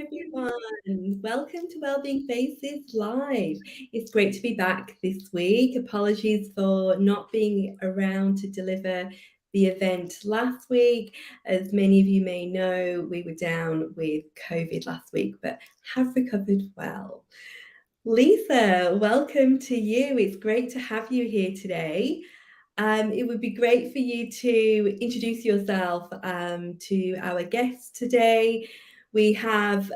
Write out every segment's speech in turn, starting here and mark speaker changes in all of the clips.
Speaker 1: everyone. Welcome to Wellbeing Faces Live. It's great to be back this week. Apologies for not being around to deliver the event last week. As many of you may know, we were down with COVID last week, but have recovered well. Lisa, welcome to you. It's great to have you here today. It would be great for you to introduce yourself to our guests today. We're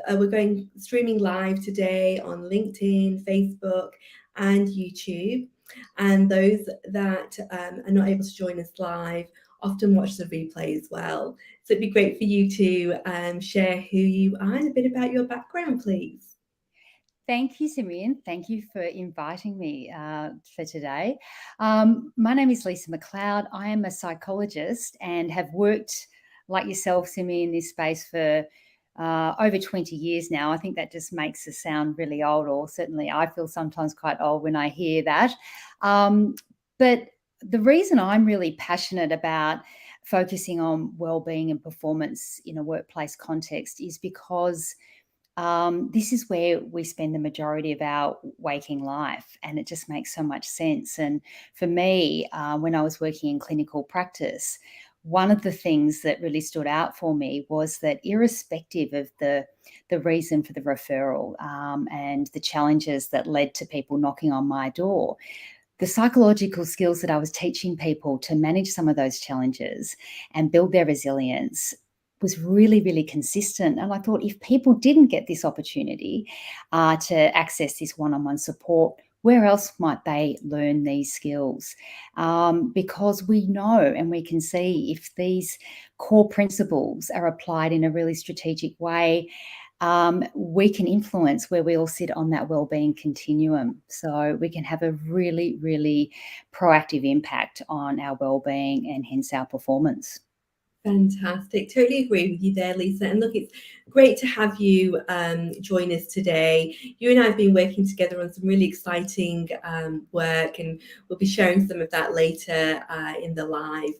Speaker 1: going streaming live today on LinkedIn, Facebook, and YouTube. And those that are not able to join us live often watch the replay as well. So it'd be great for you to share who you are and a bit about your background, please.
Speaker 2: Thank you, Simi, and thank you for inviting me for today. My name is Lisa Macleod. I am a psychologist and have worked, like yourself, Simi, in this space for over 20 years now. I think that just makes us sound really old, or certainly I feel sometimes quite old when I hear that. But the reason I'm really passionate about focusing on wellbeing and performance in a workplace context is because this is where we spend the majority of our waking life, and it just makes so much sense. And for me, when I was working in clinical practice, one of the things that really stood out for me was that irrespective of the reason for the referral and the challenges that led to people knocking on my door, the psychological skills that I was teaching people to manage some of those challenges and build their resilience was really, really consistent. And I thought, if people didn't get this opportunity to access this one-on-one support, where else might they learn these skills? Because we know and we can see if these core principles are applied in a really strategic way, we can influence where we all sit on that wellbeing continuum. So we can have a really, really proactive impact on our wellbeing and hence our performance.
Speaker 1: Fantastic. Totally agree with you there, Lisa. And look, it's great to have you join us today. You and I have been working together on some really exciting work, and we'll be sharing some of that later in the live.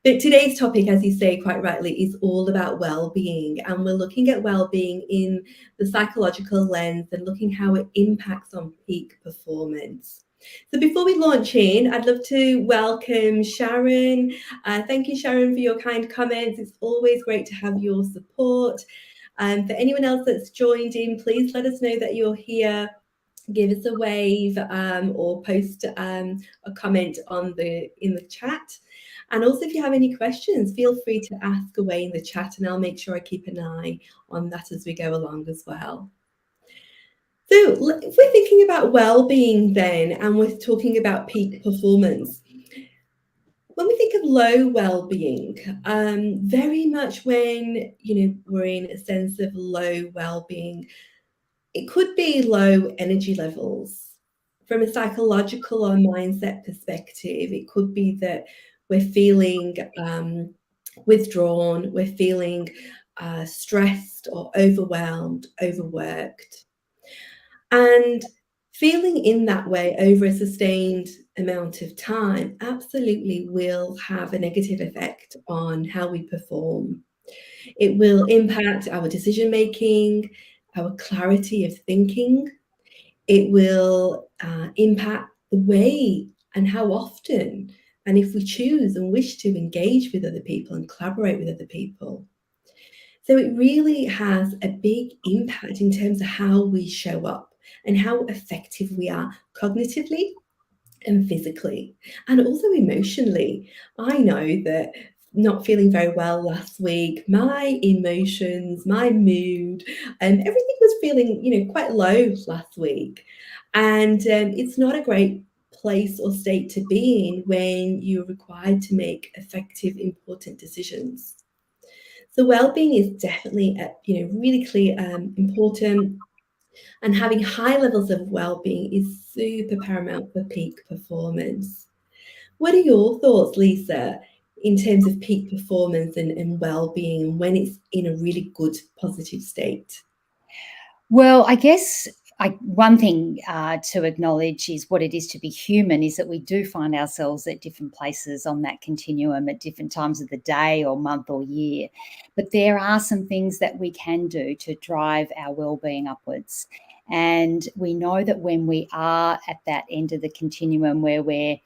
Speaker 1: But today's topic, as you say quite rightly, is all about well-being, and we're looking at well-being in the psychological lens and looking how it impacts on peak performance. So before we launch in, I'd love to welcome Sharon. Thank you, Sharon, for your kind comments. It's always great to have your support. For anyone else that's joined in, please let us know that you're here. Give us a wave or post a comment in the chat. And also, if you have any questions, feel free to ask away in the chat, and I'll make sure I keep an eye on that as we go along as well. So if we're thinking about well-being then, and we're talking about peak performance, when we think of low well-being, very much when we're in a sense of low well-being, it could be low energy levels. From a psychological or mindset perspective, it could be that we're feeling withdrawn, we're feeling stressed or overwhelmed, overworked. And feeling in that way over a sustained amount of time absolutely will have a negative effect on how we perform. It will impact our decision making, our clarity of thinking. It will impact the way and how often, and if we choose and wish to engage with other people and collaborate with other people. So it really has a big impact in terms of how we show up and how effective we are cognitively and physically, and also emotionally. I know that not feeling very well last week, my emotions, my mood, everything was feeling, quite low last week. And it's not a great place or state to be in when you're required to make effective, important decisions. So well-being is definitely, really clear, important. And having high levels of well-being is super paramount for peak performance. What are your thoughts, Lisa, in terms of peak performance and well-being, and when it's in a really good, positive state?
Speaker 2: Well, I guess one thing to acknowledge is what it is to be human, is that we do find ourselves at different places on that continuum at different times of the day or month or year. But there are some things that we can do to drive our well-being upwards. And we know that when we are at that end of the continuum where we're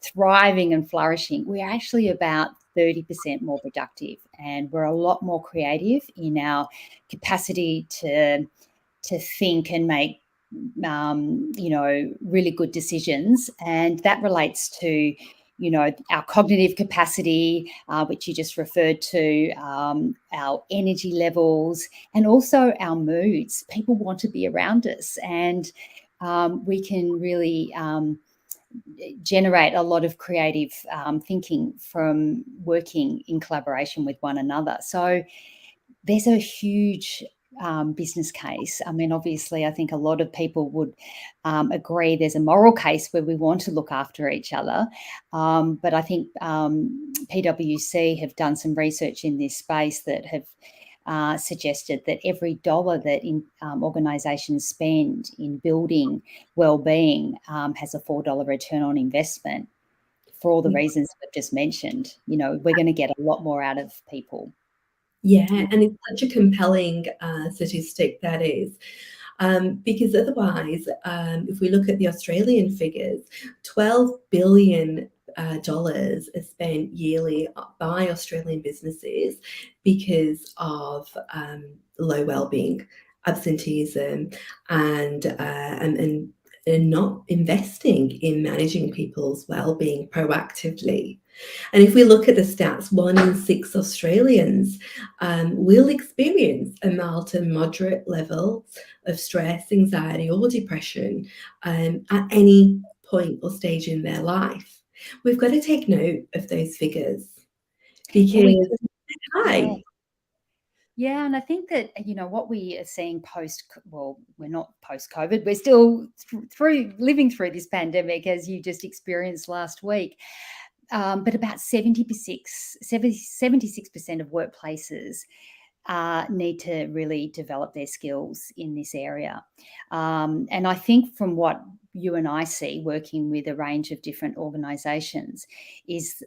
Speaker 2: thriving and flourishing, we're actually about 30% more productive, and we're a lot more creative in our capacity to think and make really good decisions. And that relates to our cognitive capacity, which you just referred to, our energy levels, and also our moods. People want to be around us, and we can really generate a lot of creative thinking from working in collaboration with one another. So there's a huge business case. I mean, obviously, I think a lot of people would agree there's a moral case where we want to look after each other. But I think PwC have done some research in this space that have suggested that every dollar that organisations spend in building well-being has a $4 return on investment, for all the reasons I've just mentioned. We're going to get a lot more out of people.
Speaker 1: Yeah, and it's such a compelling statistic, that is. Because otherwise, if we look at the Australian figures, $12 billion dollars is spent yearly by Australian businesses because of low wellbeing, absenteeism, and not investing in managing people's wellbeing proactively. And if we look at the stats, 1 in 6 Australians will experience a mild to moderate level of stress, anxiety, or depression at any point or stage in their life. We've got to take note of those figures because
Speaker 2: Well,
Speaker 1: they're high.
Speaker 2: Yeah, and I think that, what we are seeing we're not post-COVID, we're still living through this pandemic, as you just experienced last week. But about 76% of workplaces need to really develop their skills in this area. And I think from what you and I see working with a range of different organisations is,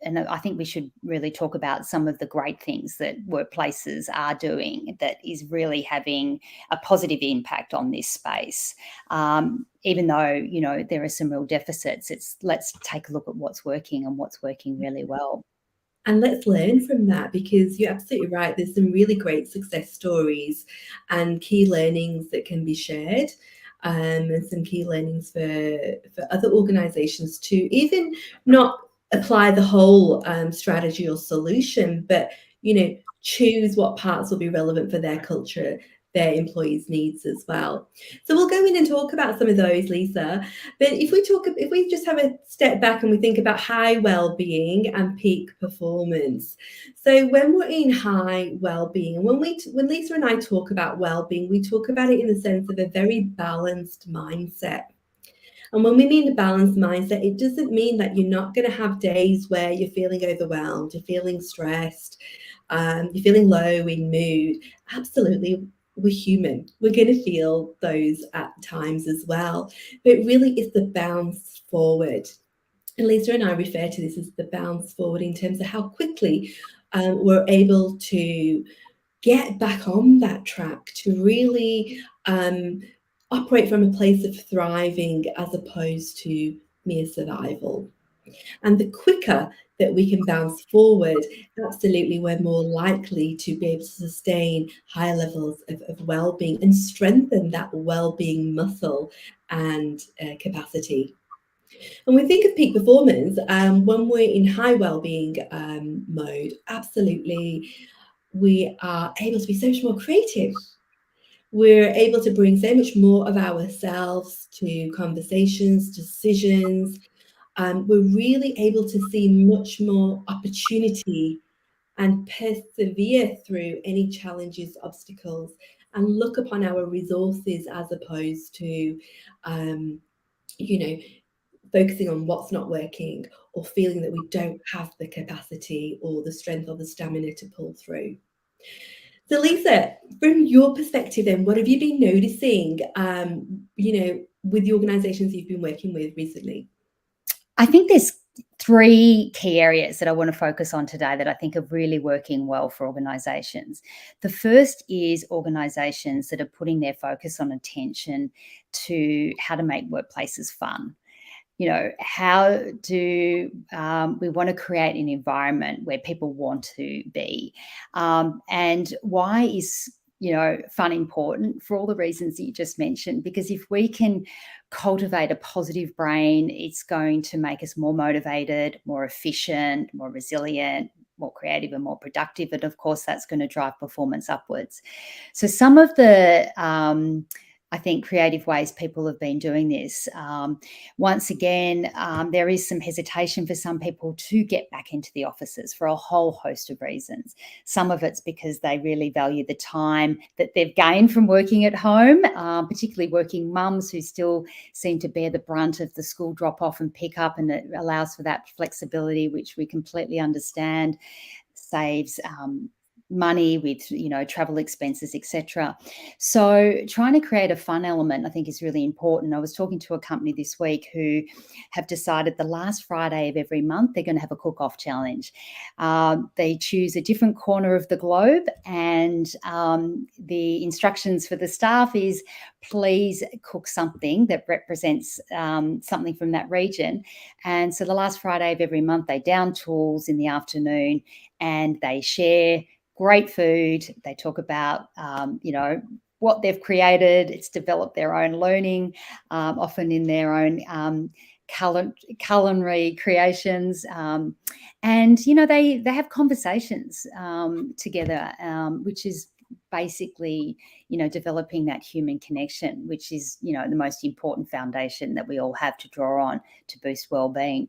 Speaker 2: and I think we should really talk about some of the great things that workplaces are doing that is really having a positive impact on this space. Even though, there are some real deficits, let's take a look at what's working and what's working really well.
Speaker 1: And let's learn from that, because you're absolutely right. There's some really great success stories and key learnings that can be shared, and some key learnings for other organisations to even not apply the whole strategy or solution, but choose what parts will be relevant for their culture, their employees' needs as well. So we'll go in and talk about some of those, Lisa. But if we just have a step back and we think about high well-being and peak performance. So when we're in high well-being, and when Lisa and I talk about well-being, we talk about it in the sense of a very balanced mindset. And when we mean a balanced mindset, it doesn't mean that you're not going to have days where you're feeling overwhelmed, you're feeling stressed, you're feeling low in mood. Absolutely, we're human. We're going to feel those at times as well. But really, it's the bounce forward. And Lisa and I refer to this as the bounce forward in terms of how quickly we're able to get back on that track to really operate from a place of thriving as opposed to mere survival. And the quicker that we can bounce forward, absolutely, we're more likely to be able to sustain higher levels of well-being and strengthen that well-being muscle and capacity. And we think of peak performance when we're in high well-being mode. Absolutely, we are able to be so much more creative. We're able to bring so much more of ourselves to conversations, decisions. We're really able to see much more opportunity and persevere through any challenges, obstacles, and look upon our resources as opposed to, focusing on what's not working or feeling that we don't have the capacity or the strength or the stamina to pull through. So Lisa, from your perspective then, what have you been noticing, with the organisations you've been working with recently?
Speaker 2: I think there's three key areas that I want to focus on today that I think are really working well for organisations. The first is organisations that are putting their focus on attention to how to make workplaces fun. How do we want to create an environment where people want to be? And why is fun important? For all the reasons that you just mentioned, because if we can cultivate a positive brain, it's going to make us more motivated, more efficient, more resilient, more creative and more productive. And of course, that's going to drive performance upwards. So some of the I think creative ways people have been doing this. Once again, there is some hesitation for some people to get back into the offices for a whole host of reasons. Some of it's because they really value the time that they've gained from working at home, particularly working mums who still seem to bear the brunt of the school drop off and pick up, and it allows for that flexibility, which we completely understand, saves money with travel expenses, etc. So trying to create a fun element, I think, is really important. I was talking to a company this week who have decided the last Friday of every month they're going to have a cook-off challenge. They choose a different corner of the globe, and the instructions for the staff is please cook something that represents something from that region. And so the last Friday of every month they down tools in the afternoon and they share great food. They talk about, what they've created. It's developed their own learning, often in their own culinary creations. And, they have conversations together, which is basically, developing that human connection, which is, the most important foundation that we all have to draw on to boost well-being.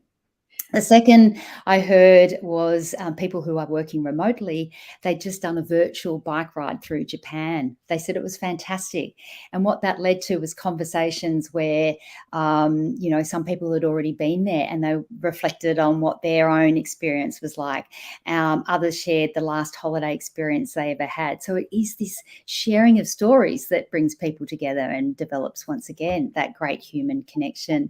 Speaker 2: The second I heard was people who are working remotely, they'd just done a virtual bike ride through Japan. They said it was fantastic. And what that led to was conversations where, some people had already been there and they reflected on what their own experience was like. Others shared the last holiday experience they ever had. So it is this sharing of stories that brings people together and develops, once again, that great human connection.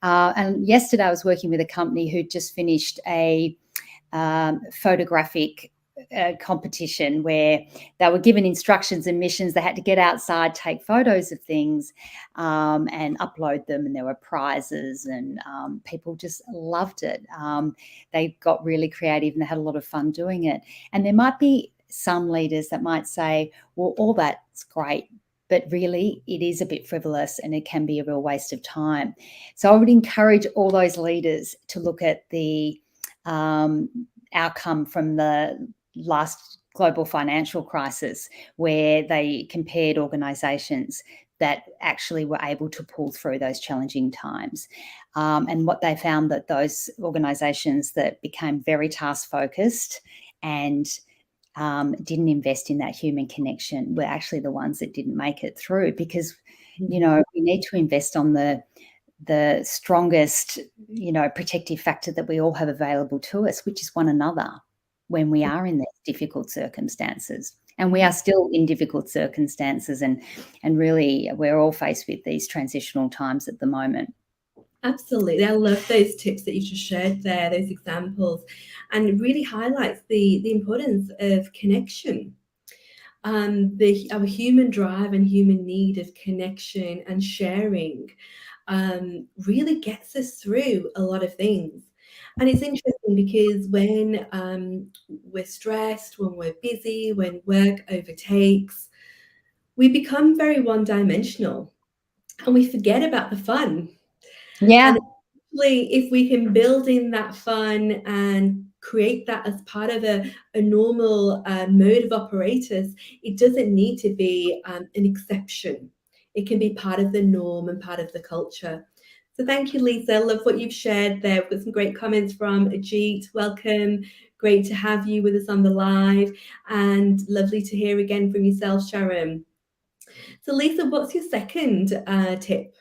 Speaker 2: And yesterday I was working with a company who'd just finished a photographic competition where they were given instructions and missions. They had to get outside, take photos of things and upload them, and there were prizes, and people just loved it. They got really creative and they had a lot of fun doing it. And there might be some leaders that might say, well, all that's great, but really it is a bit frivolous and it can be a real waste of time. So I would encourage all those leaders to look at the outcome from the last global financial crisis, where they compared organisations that actually were able to pull through those challenging times. And what they found, that those organisations that became very task focused and didn't invest in that human connection were actually the ones that didn't make it through, because we need to invest on the strongest protective factor that we all have available to us, which is one another, when we are in these difficult circumstances. And we are still in difficult circumstances, and really we're all faced with these transitional times at the moment.
Speaker 1: Absolutely. I love those tips that you just shared there, those examples, and it really highlights the importance of connection. Our human drive and human need of connection and sharing really gets us through a lot of things. And it's interesting because when we're stressed, when we're busy, when work overtakes, we become very one-dimensional and we forget about the fun.
Speaker 2: Yeah.
Speaker 1: And actually, if we can build in that fun and create that as part of a normal mode of operators, it doesn't need to be an exception. It can be part of the norm and part of the culture. So thank you, Lisa. I love what you've shared there. We've got some great comments from Ajit. Welcome. Great to have you with us on the live, and lovely to hear again from yourself, Sharon. So Lisa, what's your second tip?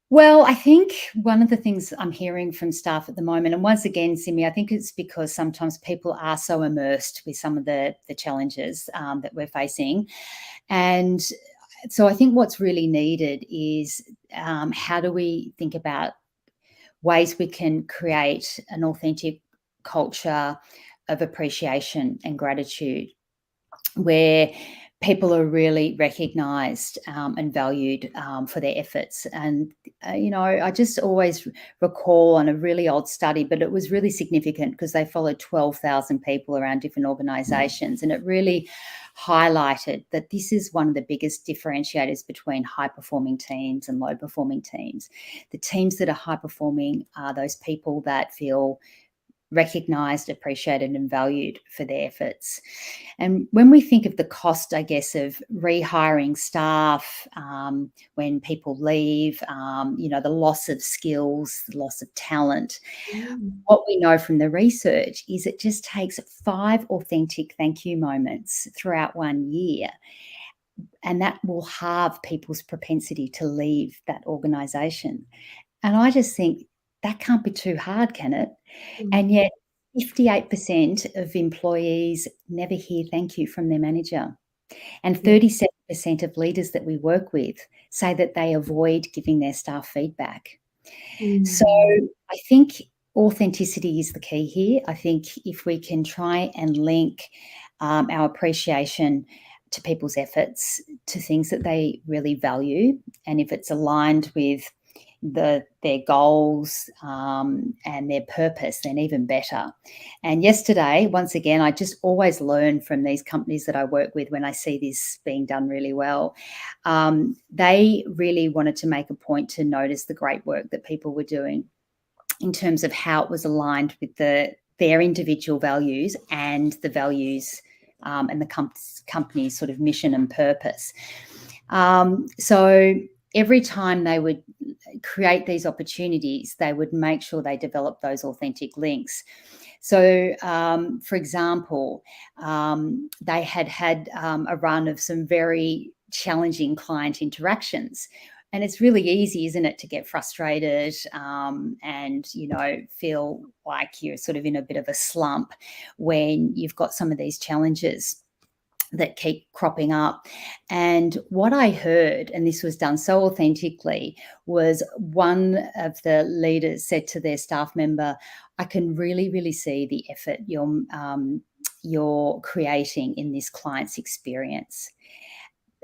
Speaker 2: Well, I think one of the things I'm hearing from staff at the moment, and once again, Simi, I think it's because sometimes people are so immersed with some of the challenges that we're facing. And so I think what's really needed is how do we think about ways we can create an authentic culture of appreciation and gratitude where people are really recognised and valued for their efforts. And, I just always recall on a really old study, but it was really significant because they followed 12,000 people around different organisations. And it really highlighted that this is one of the biggest differentiators between high performing teams and low performing teams. The teams that are high performing are those people that feel recognised, appreciated, and valued for their efforts. And when we think of the cost, I guess, of rehiring staff, when people leave, the loss of skills, the loss of talent,
Speaker 1: Mm.
Speaker 2: what we know from the research is it just takes 5 authentic thank you moments throughout 1 year, and that will halve people's propensity to leave that organisation. And I just think that can't be too hard, can it?
Speaker 1: Mm.
Speaker 2: And yet 58% of employees never hear thank you from their manager. And
Speaker 1: Yeah.
Speaker 2: 37% of leaders that we work with say that they avoid giving their staff feedback. So
Speaker 1: Mm.
Speaker 2: I think authenticity is the key here. I think if we can try and link our appreciation to people's efforts to things that they really value, and if it's aligned with their goals and their purpose, then even better. And yesterday, once again, I just always learn from these companies that I work with when I see this being done really well. They really wanted to make a point to notice the great work that people were doing in terms of how it was aligned with their individual values and the values and the company's sort of mission and purpose. So every time they would create these opportunities, they would make sure they develop those authentic links. So, for example, they had a run of some very challenging client interactions. And it's really easy, isn't it, to get frustrated and, feel like you're sort of in a bit of a slump when you've got some of these challenges that keep cropping up. And what I heard, and this was done so authentically, was one of the leaders said to their staff member, I can really, really see the effort you're creating in this client's experience.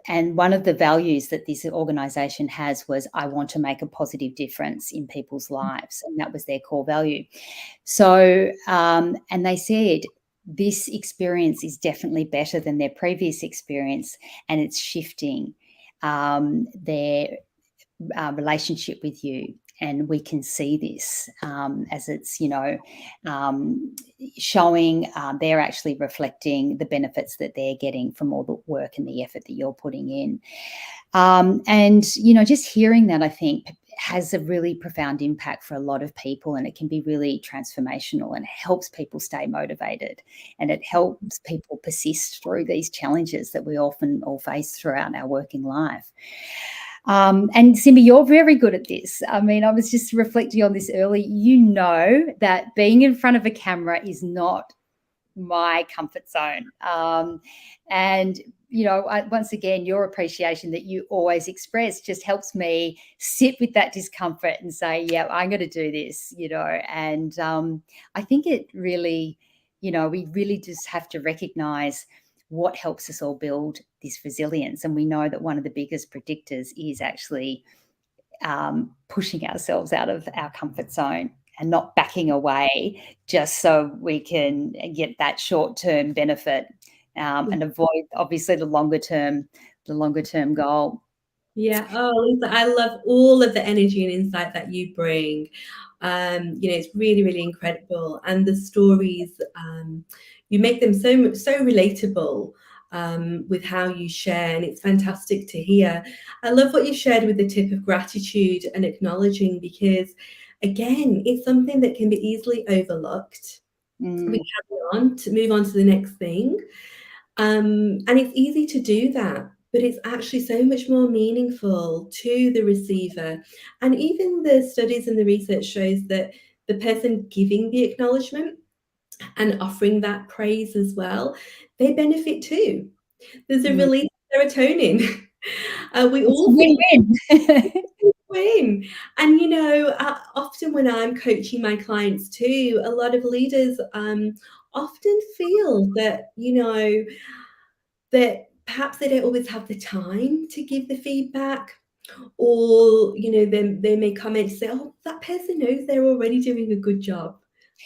Speaker 2: And one of the values that this organisation has was, I want to make a positive difference in people's lives. And that was their core value. So, and they said, this experience is definitely better than their previous experience, and it's shifting their relationship with you. And we can see this as it's, showing they're actually reflecting the benefits that they're getting from all the work and the effort that you're putting in. And, just hearing that, I think, has a really profound impact for a lot of people, and it can be really transformational, and it helps people stay motivated, and it helps people persist through these challenges that we often all face throughout our working life. And Simba, you're very good at this. I mean, I was just reflecting on this early. You know that being in front of a camera is not my comfort zone. And, once again, your appreciation that you always express just helps me sit with that discomfort and say, yeah, I'm going to do this, and I think it really, we really just have to recognize what helps us all build this resilience. And we know that one of the biggest predictors is actually pushing ourselves out of our comfort zone and not backing away just so we can get that short-term benefit and avoid, obviously, the longer-term goal.
Speaker 1: Yeah. Oh, Lisa, I love all of the energy and insight that you bring. It's really, really incredible. And the stories, you make them so relatable with how you share, and it's fantastic to hear. I love what you shared with the tip of gratitude and acknowledging, because again, it's something that can be easily overlooked. We carry on to move on to the next thing. And it's easy to do that. but it's actually so much more meaningful to the receiver. And even the studies and the research shows that the person giving the acknowledgement and offering that praise as well, they benefit too. There's a
Speaker 2: Mm.
Speaker 1: release of serotonin. We
Speaker 2: It's a
Speaker 1: all feel
Speaker 2: win-win.
Speaker 1: win. And often when I'm coaching my clients too, a lot of leaders often feel that that perhaps they don't always have the time to give the feedback, or they may come in and say, oh, that person knows they're already doing a good job.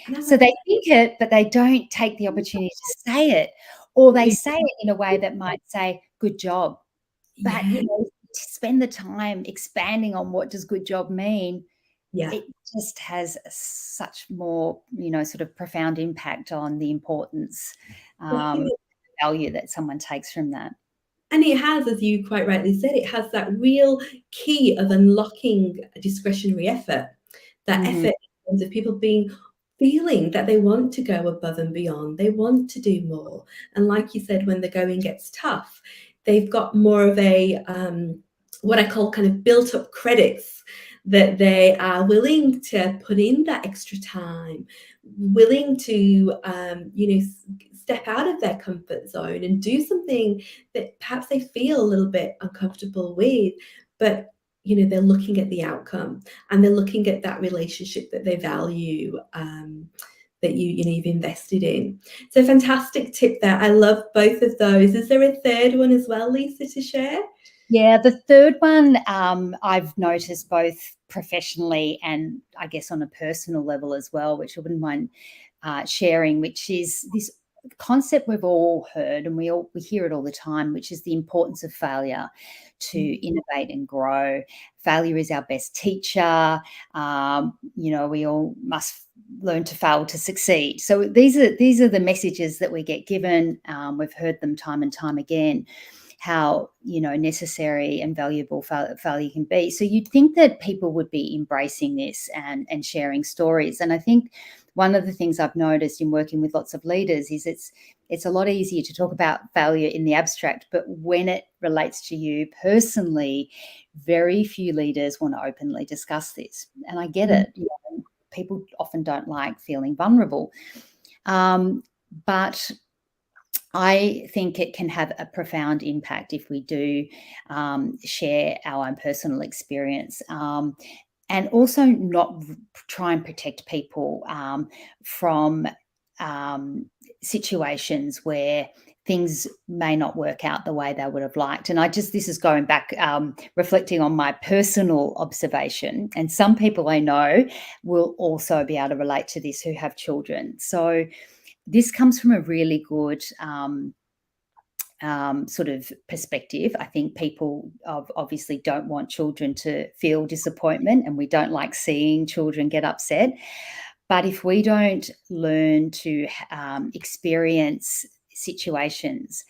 Speaker 1: And I'm
Speaker 2: So
Speaker 1: like,
Speaker 2: they think it, but they don't take the opportunity to say it, or they say it in a way that might say, "Good job." But,
Speaker 1: yeah,
Speaker 2: to spend the time expanding on what does good job mean,
Speaker 1: yeah.
Speaker 2: it just has such more, sort of profound impact on the importance,
Speaker 1: Definitely.
Speaker 2: value that someone takes from that.
Speaker 1: And it has, as you quite rightly said, it has that real key of unlocking discretionary effort. That
Speaker 2: Mhm.
Speaker 1: effort in terms of people feeling that they want to go above and beyond, they want to do more. And like you said, when the going gets tough, they've got more of a what I call kind of built up credits, that they are willing to put in that extra time, willing to step out of their comfort zone and do something that perhaps they feel a little bit uncomfortable with, but they're looking at the outcome, and they're looking at that relationship that they value, that you've invested in. So fantastic tip there. I love both of those. Is there a third one as well, Lisa, to share?
Speaker 2: Yeah, the third one, I've noticed both professionally and I guess on a personal level as well, which I wouldn't mind sharing, which is this concept we've all heard and we hear it all the time, which is the importance of failure to innovate and grow. Failure is our best teacher. We all must learn to fail to succeed. So these are the messages that we get given. We've heard them time and time again, how necessary and valuable failure can be. So you'd think that people would be embracing this and sharing stories. And I think one of the things I've noticed in working with lots of leaders is it's a lot easier to talk about failure in the abstract, but when it relates to you personally, very few leaders want to openly discuss this. And I get it. People often don't like feeling vulnerable. But I think it can have a profound impact if we do share our own personal experience, and also not try and protect people from situations where things may not work out the way they would have liked. And this is going back, reflecting on my personal observation. And some people I know will also be able to relate to this who have children. So this comes from a really good sort of perspective. I think people obviously don't want children to feel disappointment, and we don't like seeing children get upset. But if we don't learn to experience situations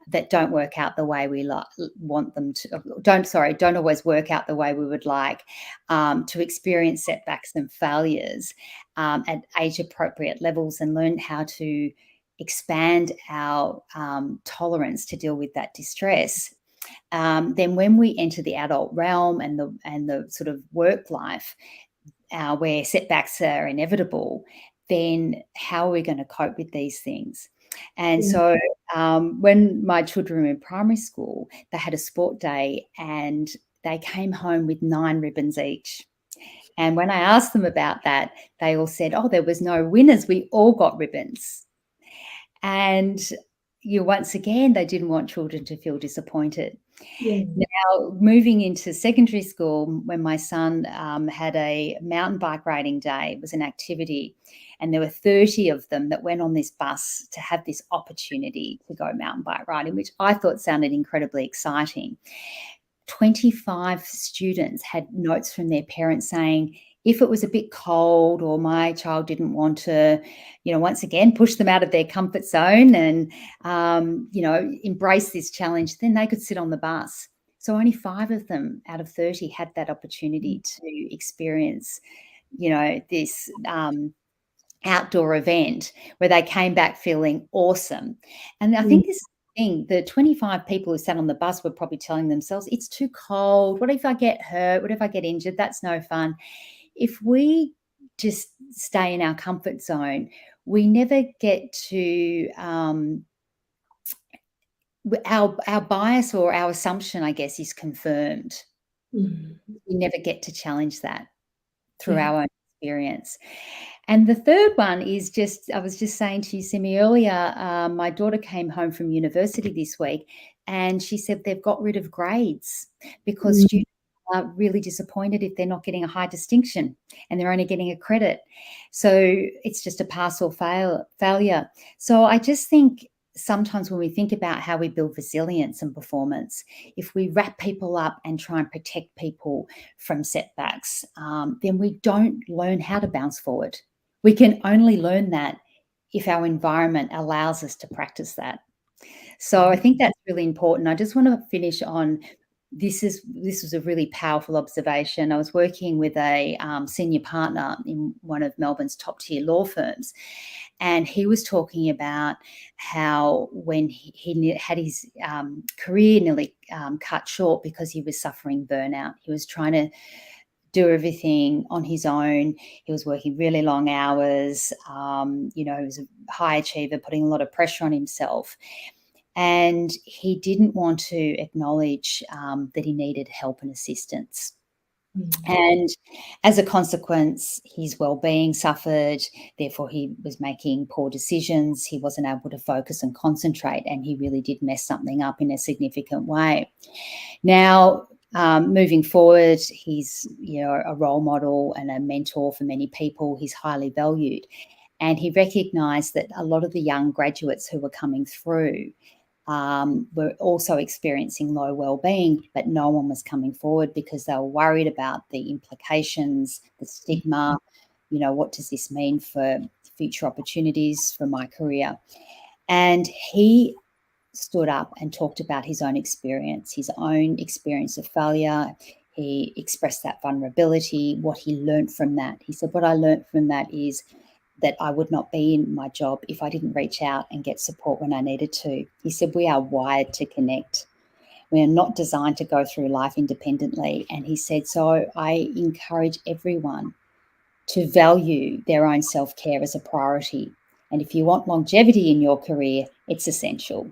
Speaker 2: that don't work out the way we want them to, don't always work out the way we would like, to experience setbacks and failures at age appropriate levels, and learn how to expand our tolerance to deal with that distress, then when we enter the adult realm and the sort of work life, where setbacks are inevitable, then how are we going to cope with these things? And
Speaker 1: Yeah.
Speaker 2: so when my children were in primary school, they had a sport day and they came home with 9 ribbons each. And when I asked them about that, they all said, oh, there was no winners. We all got ribbons. And once again, they didn't want children to feel disappointed.
Speaker 1: Yeah.
Speaker 2: Now, moving into secondary school, when my son had a mountain bike riding day, it was an activity, and there were 30 of them that went on this bus to have this opportunity to go mountain bike riding, which I thought sounded incredibly exciting. 25 students had notes from their parents saying, if it was a bit cold or my child didn't want to, once again, push them out of their comfort zone and, embrace this challenge, then they could sit on the bus. So only 5 of them out of 30 had that opportunity to experience, this outdoor event where they came back feeling awesome. And I think this thing. The 25 people who sat on the bus were probably telling themselves, it's too cold. What if I get hurt? What if I get injured? That's no fun. If we just stay in our comfort zone, we never get to our bias or our assumption, I guess, is confirmed.
Speaker 1: Mm.
Speaker 2: We never get to challenge that through
Speaker 1: Yeah.
Speaker 2: our own experience. And the third one is just, I was just saying to you, Simi, earlier, my daughter came home from university this week and she said they've got rid of grades because
Speaker 1: Mm.
Speaker 2: students are really disappointed if they're not getting a high distinction and they're only getting a credit. So it's just a pass or failure. So I just think sometimes when we think about how we build resilience and performance, if we wrap people up and try and protect people from setbacks, then we don't learn how to bounce forward. We can only learn that if our environment allows us to practice that. So I think that's really important. I just want to finish on this was a really powerful observation. I was working with a senior partner in one of Melbourne's top tier law firms, and he was talking about how when he had his career nearly cut short because he was suffering burnout. He was trying to do everything on his own. He was working really long hours. He was a high achiever, putting a lot of pressure on himself. And he didn't want to acknowledge that he needed help and assistance. And as a consequence, his well-being suffered. Therefore, he was making poor decisions. He wasn't able to focus and concentrate, and he really did mess something up in a significant way. Now, moving forward, he's a role model and a mentor for many people. He's highly valued. And he recognised that a lot of the young graduates who were coming through were also experiencing low well-being, but no one was coming forward because they were worried about the implications, the stigma. What does this mean for future opportunities for my career? And he stood up and talked about his own experience of failure. He expressed that vulnerability, what he learned from that. He said, what I learned from that is that I would not be in my job if I didn't reach out and get support when I needed to. He said, we are wired to connect. We are not designed to go through life independently. And he said, so I encourage everyone to value their own self-care as a priority. And if you want longevity in your career, it's essential.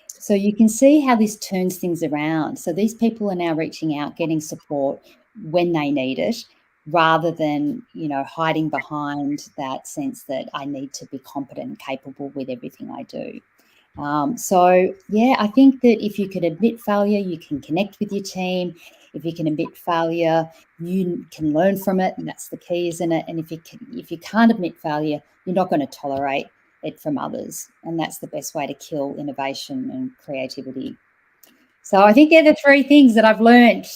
Speaker 2: So you can see how this turns things around. So these people are now reaching out, getting support when they need it, rather than, hiding behind that sense that I need to be competent and capable with everything I do. I think that if you can admit failure, you can connect with your team. If you can admit failure, you can learn from it, and that's the key, isn't it? And if you can't admit failure, you're not going to tolerate it from others, and that's the best way to kill innovation and creativity. So I think they're the three things that I've learned,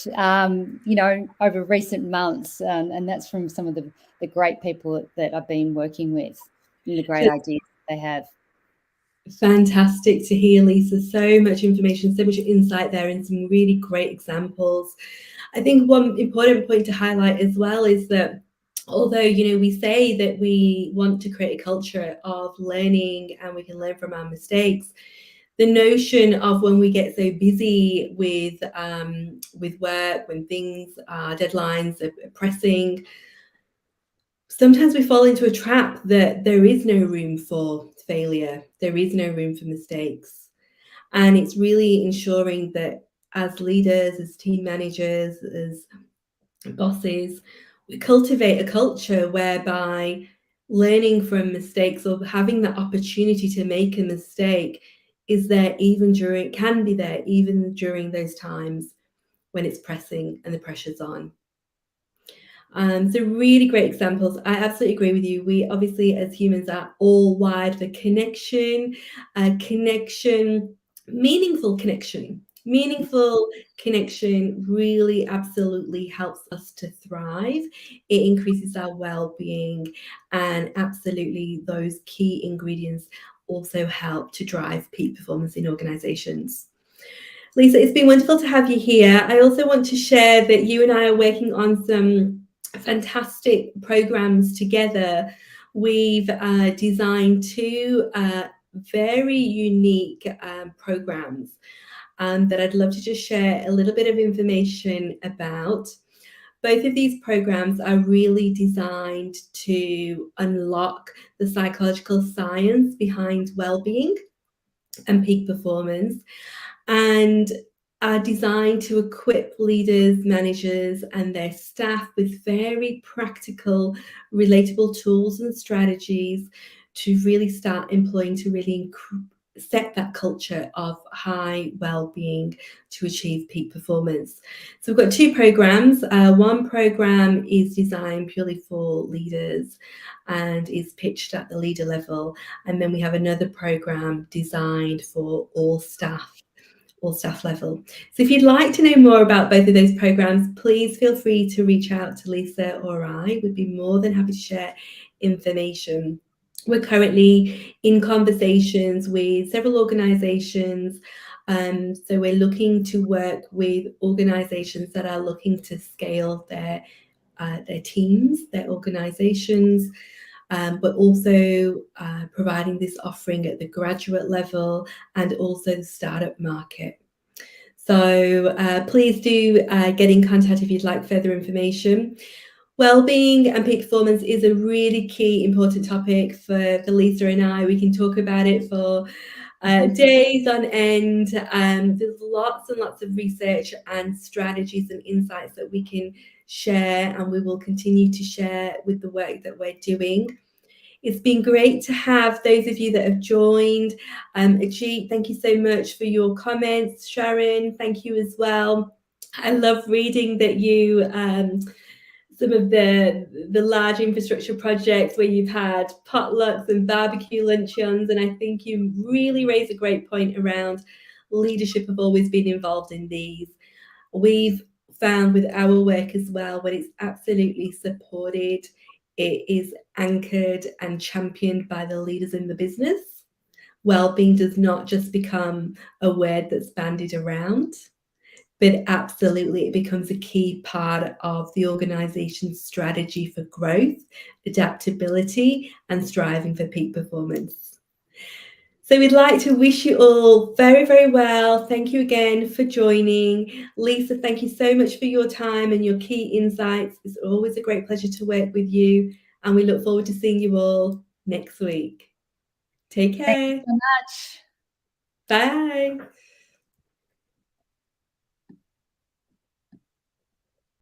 Speaker 2: over recent months, and that's from some of the great people that I've been working with, and the great ideas they have.
Speaker 1: Fantastic to hear, Lisa. So much information, so much insight there, and some really great examples. I think one important point to highlight as well is that although, we say that we want to create a culture of learning and we can learn from our mistakes, the notion of when we get so busy with work, when things are deadlines are pressing, sometimes we fall into a trap that there is no room for failure, there is no room for mistakes. And it's really ensuring that as leaders, as team managers, as bosses, we cultivate a culture whereby learning from mistakes or having that opportunity to make a mistake can be there even during those times when it's pressing and the pressure's on. So really great examples. I absolutely agree with you. We obviously as humans are all wired for connection, meaningful connection. Meaningful connection really absolutely helps us to thrive. It increases our well-being, and absolutely those key ingredients also help to drive peak performance in organizations. Lisa, it's been wonderful to have you here. I also want to share that you and I are working on some fantastic programs together. We've designed two very unique programs that I'd love to just share a little bit of information about. Both of these programs are really designed to unlock the psychological science behind well-being and peak performance, and are designed to equip leaders, managers, and their staff with very practical, relatable tools and strategies to really start employing to really set that culture of high well-being to achieve peak performance. So we've got two programs. One program is designed purely for leaders and is pitched at the leader level, and then we have another program designed for all staff level. So if you'd like to know more about both of those programs, please feel free to reach out to Lisa or I. Would be more than happy to share information. We're currently in conversations with several organisations. So we're looking to work with organisations that are looking to scale their teams, their organisations, but also providing this offering at the graduate level and also the startup market. So please do get in contact if you'd like further information. Wellbeing and peak performance is a really key, important topic for Lisa and I. We can talk about it for days on end. There's lots and lots of research and strategies and insights that we can share, and we will continue to share with the work that we're doing. It's been great to have those of you that have joined. Ajit, thank you so much for your comments. Sharon, thank you as well. I love reading that you, some of the large infrastructure projects where you've had potlucks and barbecue luncheons, and I think you really raise a great point around leadership have always been involved in these. We've found with our work as well, when it's absolutely supported, it is anchored and championed by the leaders in the business. Wellbeing does not just become a word that's bandied around, but absolutely it becomes a key part of the organization's strategy for growth, adaptability, and striving for peak performance. So we'd like to wish you all very, very well. Thank you again for joining. Lisa, thank you so much for your time and your key insights. It's always a great pleasure to work with you, and we look forward to seeing you all next week. Take care.
Speaker 2: Thank you so much.
Speaker 1: Bye.